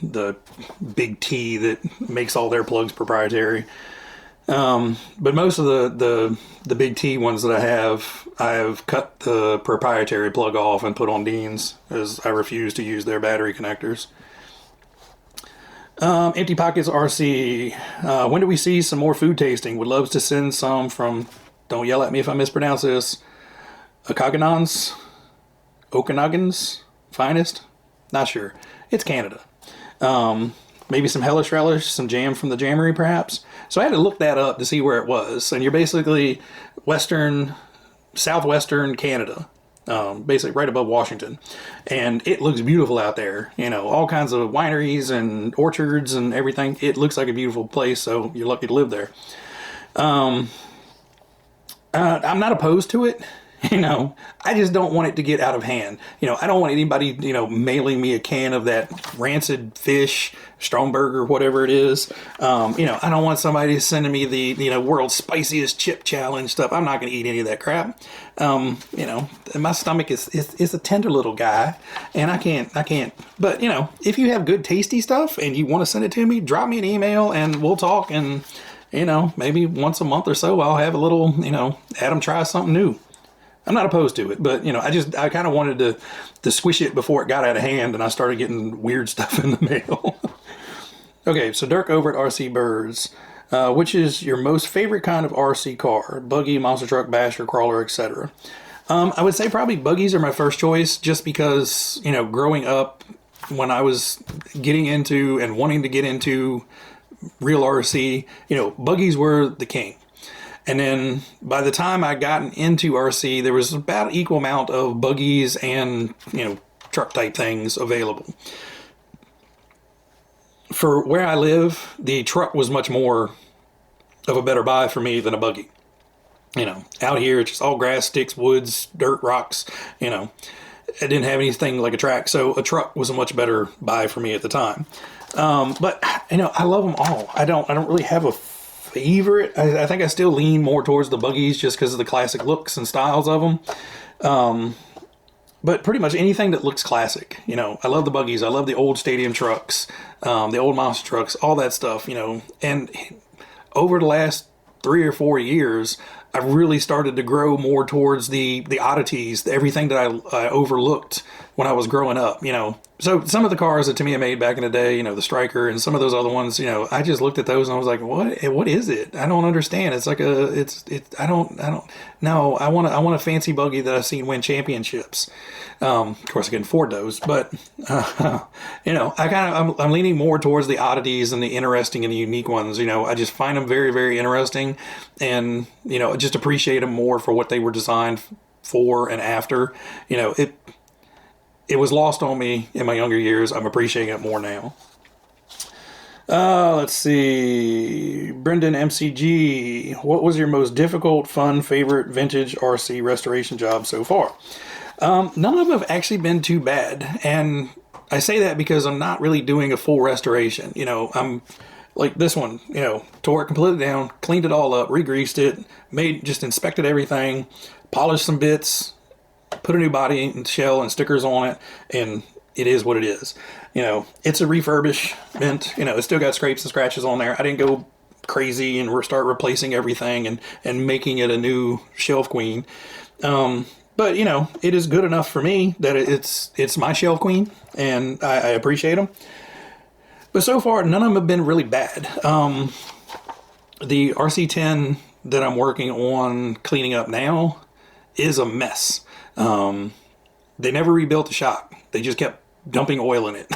the big T that makes all their plugs proprietary. But most of the big T ones that I've cut the proprietary plug off and put on Deans, as I refuse to use their battery connectors. Empty Pockets RC. When do we see some more food tasting? Would love to send some from, don't yell at me if I mispronounce this, Okanagan's finest? Not sure. It's Canada. Maybe some Hellish Relish, some jam from the Jammery perhaps. So I had to look that up to see where it was. And you're basically southwestern Canada. Basically right above Washington. And it looks beautiful out there. All kinds of wineries and orchards and everything. It looks like a beautiful place, so you're lucky to live there. I'm not opposed to it. I just don't want it to get out of hand. I don't want anybody, mailing me a can of that rancid fish, Stromberg, whatever it is. I don't want somebody sending me the, world's spiciest chip challenge stuff. I'm not going to eat any of that crap. My stomach is a tender little guy, and I can't. But, if you have good tasty stuff and you want to send it to me, drop me an email and we'll talk. And, maybe once a month or so, I'll have a little, Addam try something new. I'm not opposed to it, but, I kind of wanted to squish it before it got out of hand and I started getting weird stuff in the mail. Okay, so Dirk over at RC Birds. Which is your most favorite kind of RC car? Buggy, monster truck, basher, crawler, etc. I would say probably buggies are my first choice, just because, growing up when I was getting into and wanting to get into real RC, buggies were the king. And then by the time I gotten into RC, there was about equal amount of buggies and, truck type things available. For where I live, the truck was much more of a better buy for me than a buggy. Out here, it's just all grass, sticks, woods, dirt, rocks, I didn't have anything like a track, so a truck was a much better buy for me at the time. But, I love them all. I don't really have a favorite. I think I still lean more towards the buggies just because of the classic looks and styles of them. But pretty much anything that looks classic, I love the buggies. I love the old stadium trucks, the old monster trucks, all that stuff, and over the last 3 or 4 years, I've really started to grow more towards the oddities, everything that I overlooked when I was growing up, So some of the cars that Tamiya made back in the day, the Striker and some of those other ones, I just looked at those and I was like, what is it? I don't understand. It's like I want a fancy buggy that I've seen win championships. Of course I can afford those, but, I'm leaning more towards the oddities and the interesting and the unique ones. I just find them very, very interesting and, just appreciate them more for what they were designed for and after. It was lost on me in my younger years. I'm appreciating it more now. Let's see. Brendan MCG. What was your most difficult, fun, favorite vintage RC restoration job so far? None of them have actually been too bad. And I say that because I'm not really doing a full restoration. I'm like this one, tore it completely down, cleaned it all up, re-greased it, just inspected everything, polished some bits, put a new body and shell and stickers on it, and it is what it is. It's a refurbishment. It's still got scrapes and scratches on there. I didn't go crazy and start replacing everything and making it a new shelf queen. But, you know, it is good enough for me that it's my shell queen, and I appreciate them. But so far, none of them have been really bad. The RC10 that I'm working on cleaning up now is a mess. They never rebuilt the shock. They just kept dumping oil in it.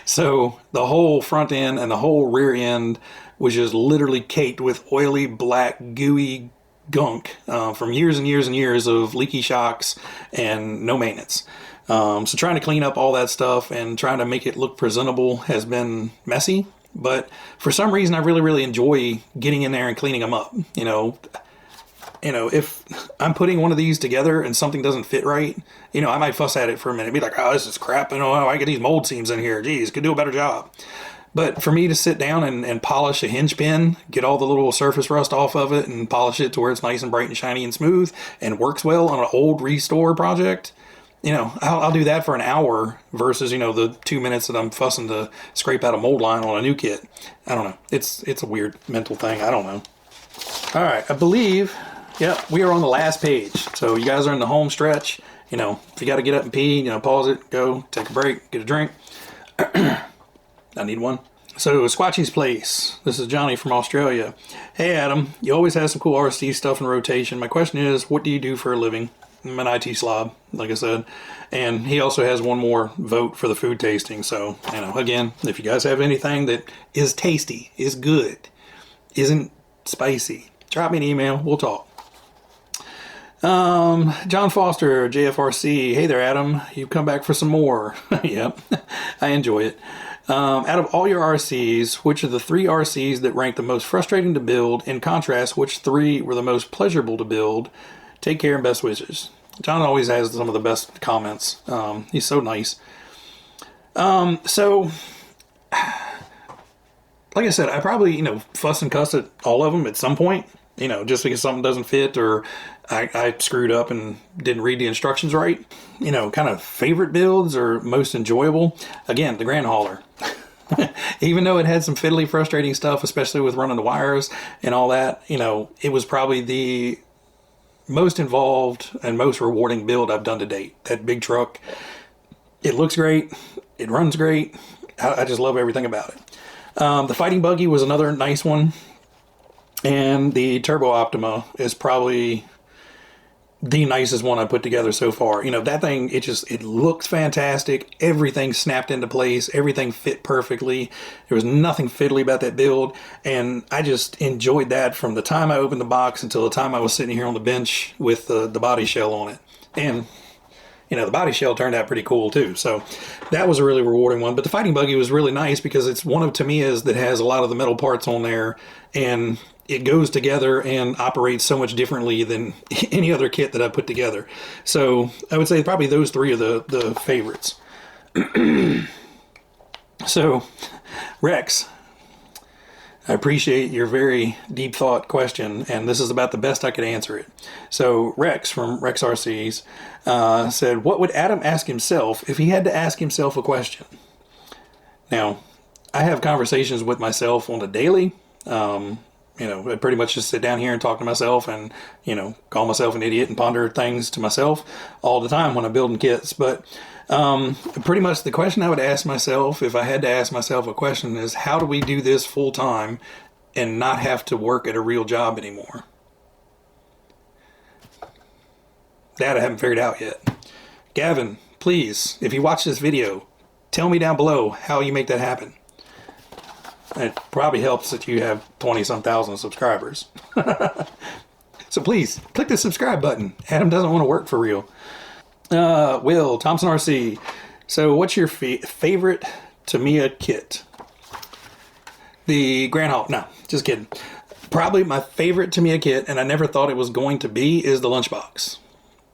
So the whole front end and the whole rear end was just literally caked with oily, black, gooey gunk from years and years and years of leaky shocks and no maintenance. So trying to clean up all that stuff and trying to make it look presentable has been messy. But for some reason, I really, really enjoy getting in there and cleaning them up. You know, if I'm putting one of these together and something doesn't fit right, you know, I might fuss at it for a minute. Be like, oh, this is crap. You know, I get these mold seams in here. Geez, could do a better job. But for me to sit down and polish a hinge pin, get all the little surface rust off of it and polish it to where it's nice and bright and shiny and smooth and works well on an old restore project, you know, I'll do that for an hour versus, you know, the 2 minutes that I'm fussing to scrape out a mold line on a new kit. I don't know. It's a weird mental thing. I don't know. All right. I believe, yeah, we are on the last page. So you guys are in the home stretch. You know, if you got to get up and pee, you know, pause it, go, take a break, get a drink. I need one. So, Squatchy's Place. This is Johnny from Australia. Hey, Adam. You always have some cool RC stuff in rotation. My question is, what do you do for a living? I'm an IT slob, like I said. And he also has one more vote for the food tasting. So, you know, again, if you guys have anything that is tasty, is good, isn't spicy, drop me an email. We'll talk. John Foster, JFRC. Hey there, Adam. You've come back for some more. Yep, I enjoy it. Out of all your RCs, which are the 3 RCs that rank the most frustrating to build? In contrast, which 3 were the most pleasurable to build? Take care and best wishes. John always has some of the best comments. He's so nice. So, like I said, I probably, you know, fuss and cuss at all of them at some point. You know, just because something doesn't fit or I screwed up and didn't read the instructions right. You know, kind of favorite builds or most enjoyable. Again, the Grand Hauler. Even though it had some fiddly, frustrating stuff, especially with running the wires and all that, you know, it was probably the most involved and most rewarding build I've done to date. That big truck, it looks great. It runs great. I just love everything about it. The Fighting Buggy was another nice one. And the Turbo Optima is probably the nicest one I put together so far. You know, that thing, it looks fantastic. Everything snapped into place. Everything fit perfectly. There was nothing fiddly about that build. And I just enjoyed that from the time I opened the box until the time I was sitting here on the bench with the body shell on it. And, you know, the body shell turned out pretty cool too. So that was a really rewarding one. But the Fighting Buggy was really nice because it's one of Tamiya's that has a lot of the metal parts on there. And it goes together and operates so much differently than any other kit that I put together. So I would say probably those 3 are the favorites. So, Rex, I appreciate your very deep thought question, and this is about the best I could answer it. So Rex from Rex RCs said, what would Adam ask himself if he had to ask himself a question? Now, I have conversations with myself on a daily. You know, I pretty much just sit down here and talk to myself and, you know, call myself an idiot and ponder things to myself all the time when I'm building kits. But pretty much the question I would ask myself, if I had to ask myself a question, is how do we do this full time and not have to work at a real job anymore? That I haven't figured out yet. Gavin, please, if you watch this video, tell me down below how you make that happen. It probably helps that you have 20-some thousand subscribers. So please, click the subscribe button. Adam doesn't want to work for real. Will, Thompson RC. So what's your favorite Tamiya kit? The Grand Hauler. No, just kidding. Probably my favorite Tamiya kit, and I never thought it was going to be, is the Lunchbox.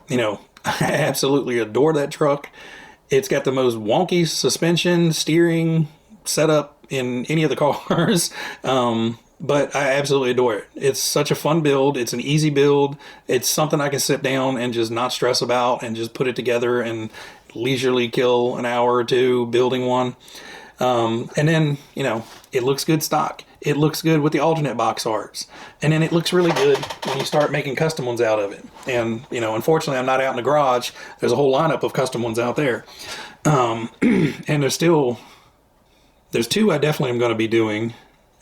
You know, I absolutely adore that truck. It's got the most wonky suspension, steering, setup in any of the cars, but I absolutely adore it. It's such a fun build. It's an easy build. It's something I can sit down and just not stress about and just put it together and leisurely kill an hour or 2 building one. And then, you know, it looks good stock. it looks good with the alternate box arts. And then it looks really good when you start making custom ones out of it. And, you know, unfortunately, I'm not out in the garage. There's a whole lineup of custom ones out there. And there's two I definitely am going to be doing.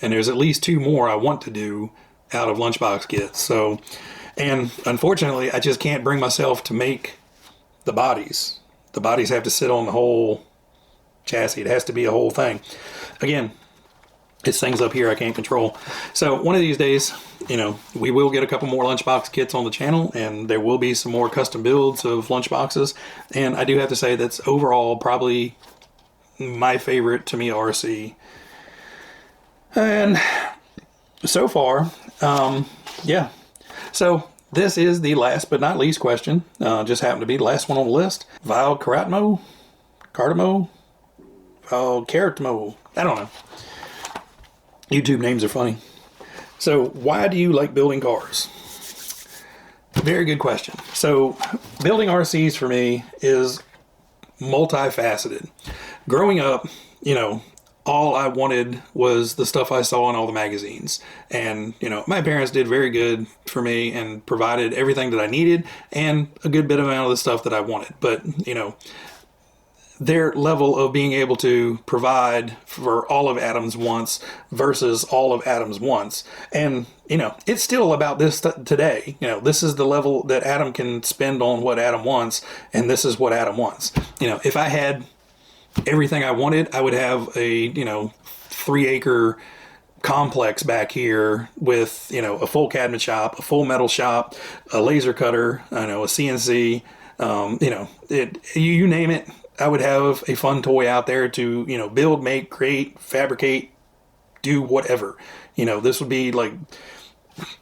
And there's at least 2 more I want to do out of lunchbox kits. So, and unfortunately, I just can't bring myself to make the bodies. The bodies have to sit on the whole chassis. It has to be a whole thing. Again, it's things up here I can't control. So one of these days, you know, we will get a couple more lunchbox kits on the channel, and there will be some more custom builds of lunchboxes. And I do have to say that's overall probably my favorite Tamiya RC. And so far, yeah. So this is the last but not least question. Just happened to be the last one on the list. Cartamo? Cartamo? I don't know. YouTube names are funny. So why do you like building cars? Very good question. So building RCs for me is multifaceted. Growing up, you know, all I wanted was the stuff I saw in all the magazines. And, you know, my parents did very good for me and provided everything that I needed and a good bit amount of the stuff that I wanted. But, you know, their level of being able to provide for all of Addam's wants versus all of Addam's wants. And, you know, it's still about this today. You know, this is the level that Addam can spend on what Addam wants, and this is what Addam wants. You know, if I had everything I wanted, I would have a, you know, 3-acre complex back here with, you know, a full cabinet shop, a full metal shop, a laser cutter, I know, a CNC, you know, you name it. I would have a fun toy out there to, you know, build, make, create, fabricate, do whatever. You know, this would be like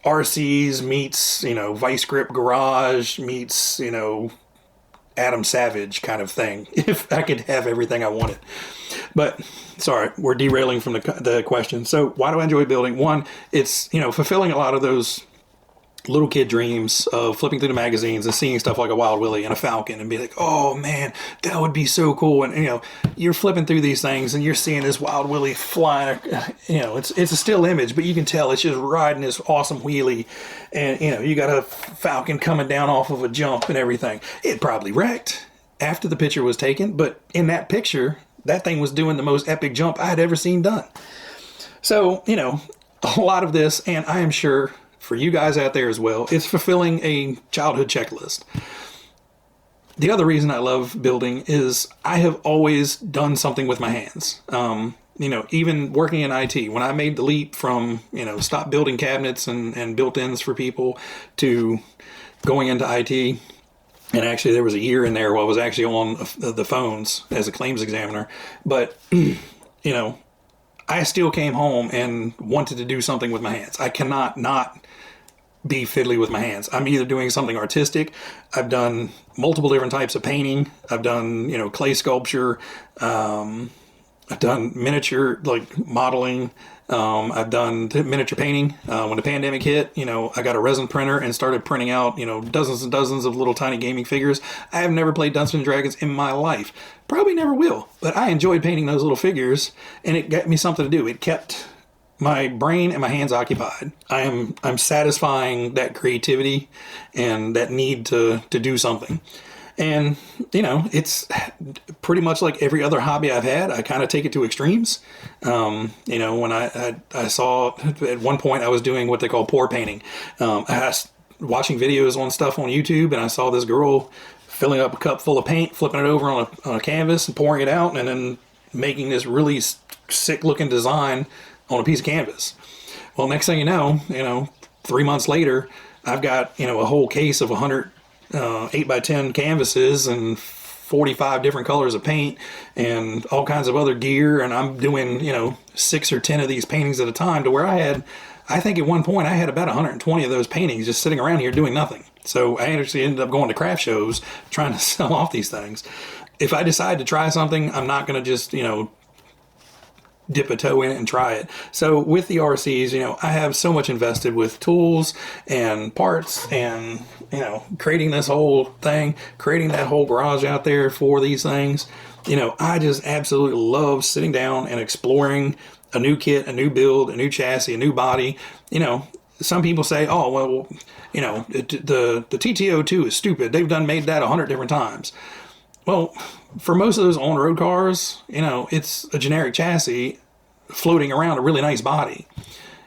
RCs meets, you know, Vice Grip Garage meets, you know, Addam Savage kind of thing, if I could have everything I wanted. But sorry, we're derailing from the question. So why do I enjoy building? One, it's, you know, fulfilling a lot of those little kid dreams of flipping through the magazines and seeing stuff like a Wild Willie and a Falcon and be like, oh man, that would be so cool. And, you know, you're flipping through these things and you're seeing this Wild Willie flying, you know, it's a still image, but you can tell it's just riding this awesome wheelie. And, you know, you got a Falcon coming down off of a jump and everything. It probably wrecked after the picture was taken, but in that picture, that thing was doing the most epic jump I had ever seen done. So, you know, a lot of this, and I am sure for you guys out there as well, it's fulfilling a childhood checklist. The other reason I love building is I have always done something with my hands. You know, even working in IT, when I made the leap from, you know, stop building cabinets and built-ins for people to going into IT, and actually there was a year in there where I was actually on the phones as a claims examiner, but, you know, I still came home and wanted to do something with my hands. I cannot not be fiddly with my hands. I'm either doing something artistic. I've done multiple different types of painting. I've done, you know, clay sculpture. I've done miniature, like, modeling. I've done miniature painting. When the pandemic hit, you know, I got a resin printer and started printing out, you know, dozens and dozens of little tiny gaming figures. I have never played Dungeons and Dragons in my life. Probably never will. But I enjoyed painting those little figures, and it got me something to do. It kept my brain and my hands occupied. I'm satisfying that creativity and that need to do something. And, you know, it's pretty much like every other hobby I've had. I kind of take it to extremes. You know, when I saw at one point I was doing what they call pour painting. I was watching videos on stuff on YouTube, and I saw this girl filling up a cup full of paint, flipping it over on a canvas and pouring it out, and then making this really sick looking design on a piece of canvas. Well, next thing you know, 3 months later, I've got, you know, a whole case of 100 8x10 canvases and 45 different colors of paint and all kinds of other gear, and I'm doing, you know, 6 or 10 of these paintings at a time, to where I think at one point I had about 120 of those paintings just sitting around here doing nothing. So I actually ended up going to craft shows trying to sell off these things. If I decide to try something, I'm not going to just, you know, dip a toe in it and try it. So with the RCs, you know, I have so much invested with tools and parts and, you know, creating this whole thing, creating that whole garage out there for these things. You know, I just absolutely love sitting down and exploring a new kit, a new build, a new chassis, a new body, you know, some people say, oh, well, you know, the TTO2 is stupid. They've made that 100 different times. Well, for most of those on-road cars, you know, it's a generic chassis floating around a really nice body.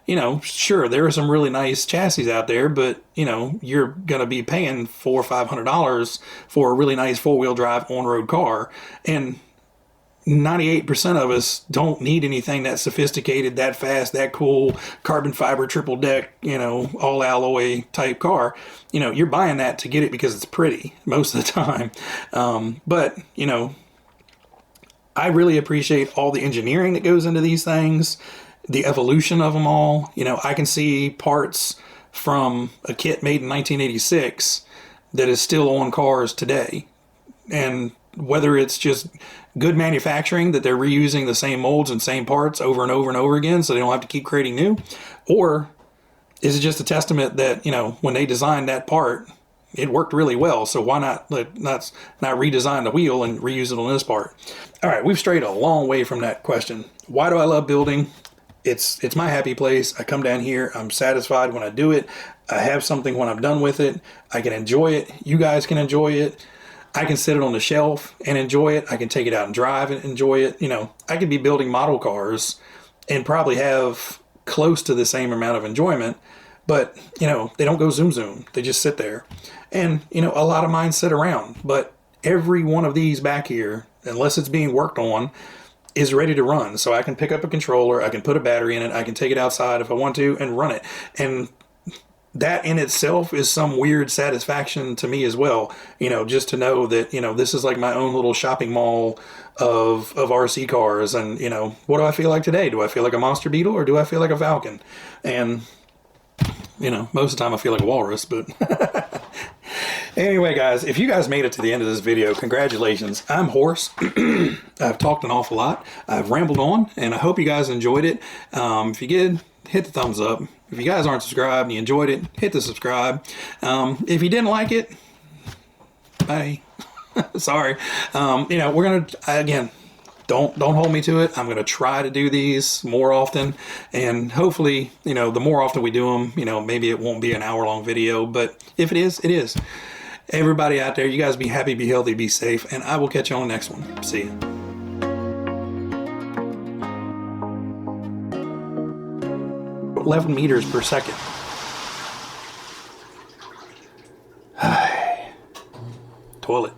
You know, sure, there are some really nice chassis out there, but, you know, you're going to be paying $400 or $500 for a really nice four-wheel drive on-road car. And 98% of us don't need anything that sophisticated, that fast, that cool, carbon fiber, triple deck, you know, all alloy type car. You know, you're buying that to get it because it's pretty most of the time. But, you know, I really appreciate all the engineering that goes into these things, the evolution of them all. You know, I can see parts from a kit made in 1986 that is still on cars today. And whether it's just good manufacturing, that they're reusing the same molds and same parts over and over and over again so they don't have to keep creating new, or is it just a testament that, you know, when they designed that part, it worked really well, so why not redesign the wheel and reuse it on this part? All right, we've strayed a long way from that question. Why do I love building? It's my happy place. I come down here, I'm satisfied when I do it. I have something when I'm done with it. I can enjoy it. You guys can enjoy it. I can sit it on the shelf and enjoy it. I can take it out and drive and enjoy it. You know, I could be building model cars and probably have close to the same amount of enjoyment, but, you know, they don't go zoom zoom. They just sit there. And, you know, a lot of mine sit around, but every one of these back here, unless it's being worked on, is ready to run. So I can pick up a controller, I can put a battery in it, I can take it outside if I want to and run it. And that in itself is some weird satisfaction to me as well, you know, just to know that, you know, this is like my own little shopping mall of RC cars. And, you know, what do I feel like today? Do I feel like a Monster Beetle or do I feel like a Falcon? And, you know, most of the time I feel like a walrus, but anyway, guys, if you guys made it to the end of this video, congratulations. I'm hoarse. I've talked an awful lot. I've rambled on, and I hope you guys enjoyed it. If you did, hit the thumbs up. If you guys aren't subscribed and you enjoyed it, hit the subscribe. If you didn't like it, bye. Sorry. You know, we're going to, again, don't hold me to it. I'm going to try to do these more often, and hopefully, you know, the more often we do them, you know, maybe it won't be an hour-long video, but if it is, it is. Everybody out there, you guys be happy, be healthy, be safe, and I will catch you on the next one. See ya. .11 meters per second. Toilet.